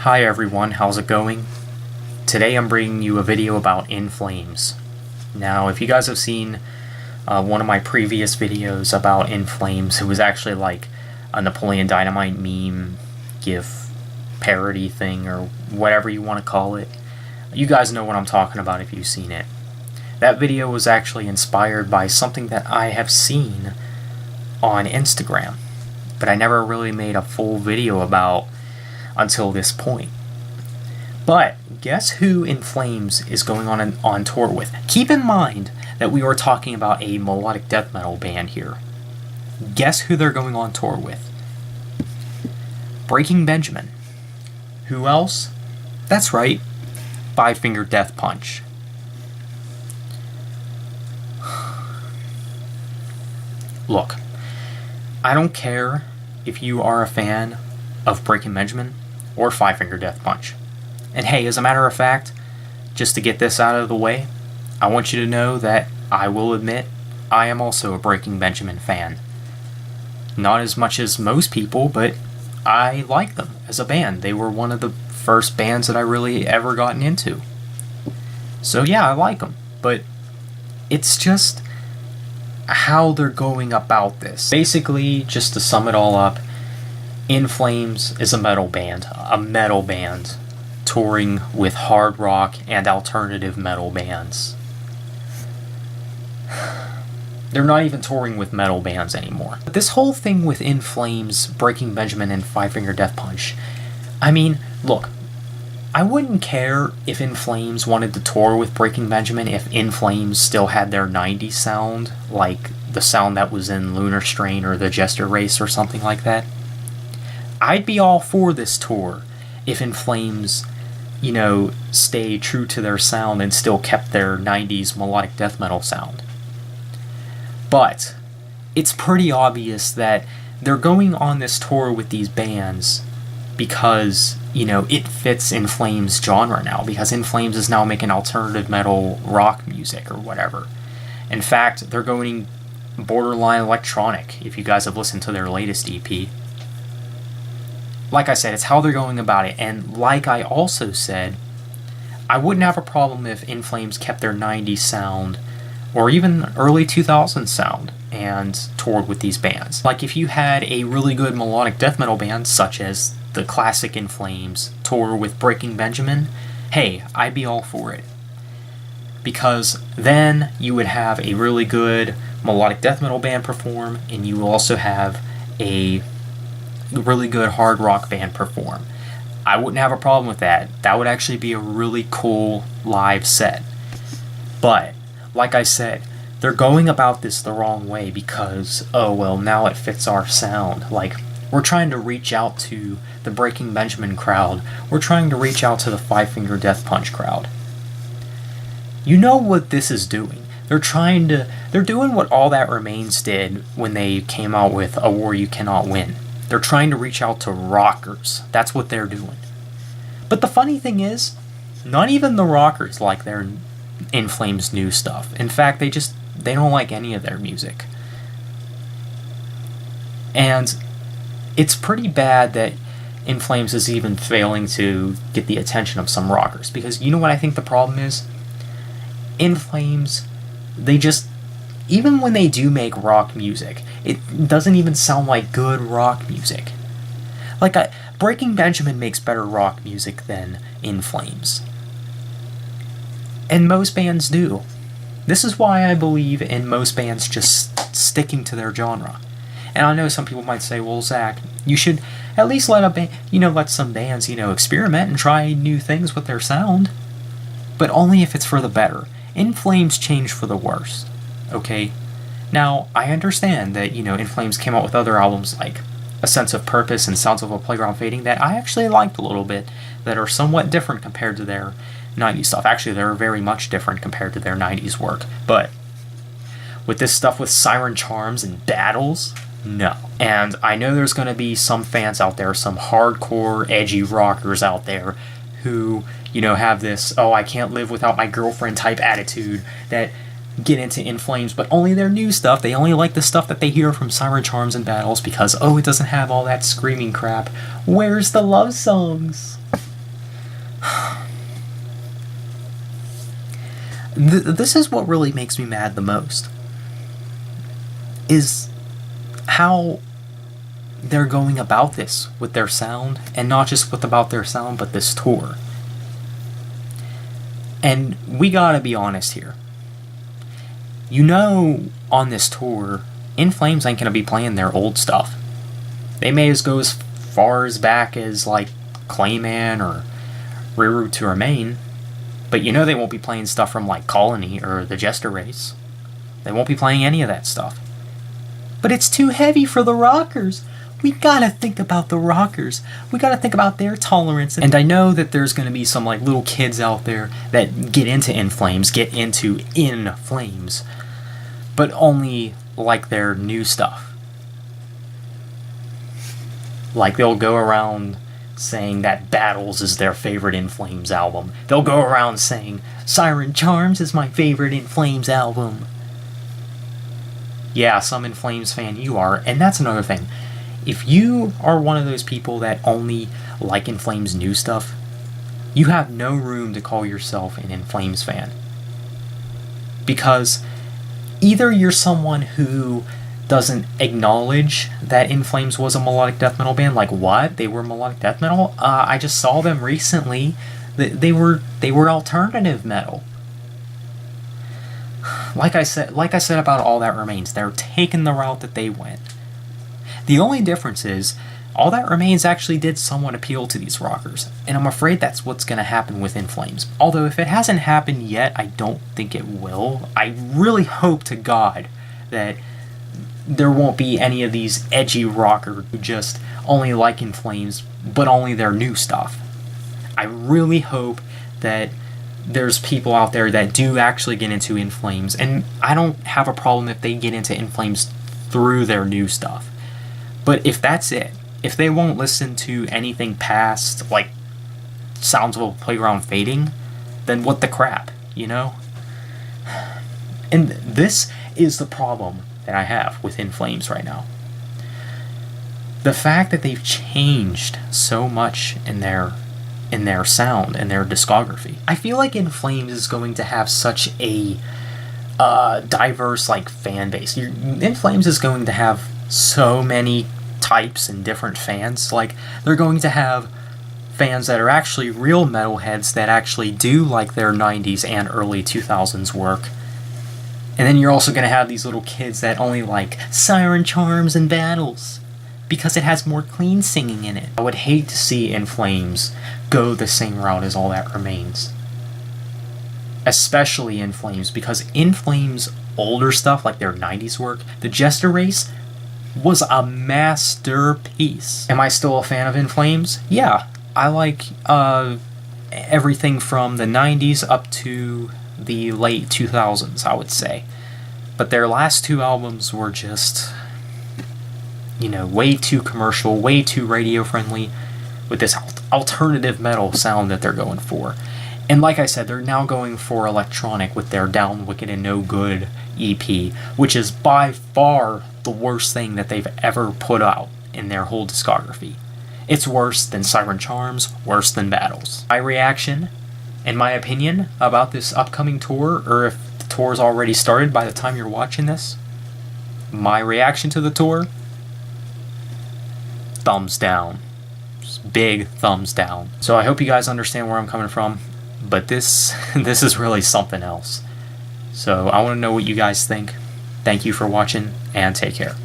Hi everyone, how's it going? Today I'm bringing you a video about In Flames. Now, if you guys have seen one of my previous videos about In Flames, it was actually like a Napoleon Dynamite meme, GIF, parody thing, or whatever you want to call it. You guys know what I'm talking about if you've seen it. That video was actually inspired by something that I have seen on Instagram, but I never really made a full video about until this point. But guess who In Flames is going on tour with? Keep in mind that we were talking about a melodic death metal band here. Guess who they're going on tour with? Breaking Benjamin. Who else? That's right, Five Finger Death Punch. Look, I don't care if you are a fan of Breaking Benjamin or Five Finger Death Punch. And hey, as a matter of fact, just to get this out of the way, I want you to know that I will admit I am also a Breaking Benjamin fan. Not as much as most people, but I like them as a band. They were one of the first bands that I really ever gotten into. So yeah, I like them, but it's just how they're going about this. Basically, just to sum it all up, In Flames is a metal band touring with hard rock and alternative metal bands. They're not even touring with metal bands anymore. But this whole thing with In Flames, Breaking Benjamin, and Five Finger Death Punch, I mean, look, I wouldn't care if In Flames wanted to tour with Breaking Benjamin if In Flames still had their 90s sound, like the sound that was in Lunar Strain or the Jester Race or something like that. I'd be all for this tour if In Flames, stayed true to their sound and still kept their 90s melodic death metal sound. But it's pretty obvious that they're going on this tour with these bands because, it fits In Flames' genre now, because In Flames is now making alternative metal rock music or whatever. In fact, they're going borderline electronic, if you guys have listened to their latest EP. Like I said, it's how they're going about it, and like I also said, I wouldn't have a problem if In Flames kept their 90s sound, or even early 2000s sound, and toured with these bands. Like if you had a really good melodic death metal band, such as the classic In Flames, tour with Breaking Benjamin, hey, I'd be all for it. Because then you would have a really good melodic death metal band perform, and you will also have a really good hard rock band perform. I wouldn't have a problem with that. That would actually be a really cool live set. But, like I said, they're going about this the wrong way because, now it fits our sound. Like, we're trying to reach out to the Breaking Benjamin crowd. We're trying to reach out to the Five Finger Death Punch crowd. You know what this is doing. They're doing what All That Remains did when they came out with A War You Cannot Win. They're trying to reach out to rockers. That's what they're doing. But the funny thing is, not even the rockers like their In Flames new stuff. In fact, they don't like any of their music. And it's pretty bad that In Flames is even failing to get the attention of some rockers. Because you know what I think the problem is? In Flames, even when they do make rock music, it doesn't even sound like good rock music. Like, Breaking Benjamin makes better rock music than In Flames. And most bands do. This is why I believe in most bands just sticking to their genre. And I know some people might say, well, Zach, you should at least let some bands, experiment and try new things with their sound. But only if it's for the better. In Flames changed for the worse. Okay? Now, I understand that, In Flames came out with other albums like A Sense of Purpose and Sounds of a Playground Fading that I actually liked a little bit, that are somewhat different compared to their 90s stuff. Actually, they're very much different compared to their 90s work. But with this stuff with Siren Charms and Battles, no. And I know there's going to be some fans out there, some hardcore, edgy rockers out there who, have this, I can't live without my girlfriend type attitude that get into In Flames, but only their new stuff. They only like the stuff that they hear from Siren Charms and Battles because, it doesn't have all that screaming crap. Where's the love songs? This is what really makes me mad the most, is how they're going about this with their sound, and not just about their sound, but this tour. And we gotta be honest here. You know, on this tour, In Flames ain't gonna be playing their old stuff. They may as go as far as back as, like, Clayman or Reroute to Remain, but you know they won't be playing stuff from, like, Colony or the Jester Race. They won't be playing any of that stuff. But it's too heavy for the rockers. We gotta think about the rockers. We gotta think about their tolerance. And I know that there's gonna be some, like, little kids out there that get into In Flames, but only like their new stuff. Like, they'll go around saying that Battles is their favorite In Flames album. They'll go around saying Siren Charms is my favorite In Flames album. Yeah, some In Flames fan you are, and that's another thing. If you are one of those people that only like In Flames new stuff, you have no room to call yourself an In Flames fan. Because either you're someone who doesn't acknowledge that In Flames was a melodic death metal band, like, what? They were melodic death metal? I just saw them recently. They were alternative metal. Like I said about All That Remains, they're taking the route that they went. The only difference is, All That Remains actually did somewhat appeal to these rockers, and I'm afraid that's what's going to happen with In Flames. Although if it hasn't happened yet, I don't think it will. I really hope to God that there won't be any of these edgy rockers who just only like In Flames, but only their new stuff. I really hope that there's people out there that do actually get into In Flames, and I don't have a problem if they get into In Flames through their new stuff. But if that's it, if they won't listen to anything past, like, Sounds of a Playground Fading, then what the crap, you know? And this is the problem that I have with In Flames right now. The fact that they've changed so much in their sound and their discography. I feel like In Flames is going to have such a diverse, like, fan base. In Flames is going to have so many types and different fans. Like, they're going to have fans that are actually real metalheads that actually do like their 90s and early 2000s work. And then you're also going to have these little kids that only like Siren Charms and Battles because it has more clean singing in it. I would hate to see In Flames go the same route as All That Remains. Especially In Flames, because In Flames' older stuff, like their 90s work, the Jester Race, was a masterpiece. Am I still a fan of In Flames? Yeah. I like everything from the 90s up to the late 2000s, I would say. But their last two albums were just, you know, way too commercial, way too radio friendly, with this alternative metal sound that they're going for. And like I said, they're now going for electronic with their Down, Wicked, and No Good EP, which is by far the worst thing that they've ever put out in their whole discography. It's worse than Siren Charms, worse than Battles. My reaction, and my opinion about this upcoming tour, or if the tour's already started by the time you're watching this, my reaction to the tour, thumbs down. Just big thumbs down. So I hope you guys understand where I'm coming from, but this is really something else. So I want to know what you guys think. Thank you for watching, and take care.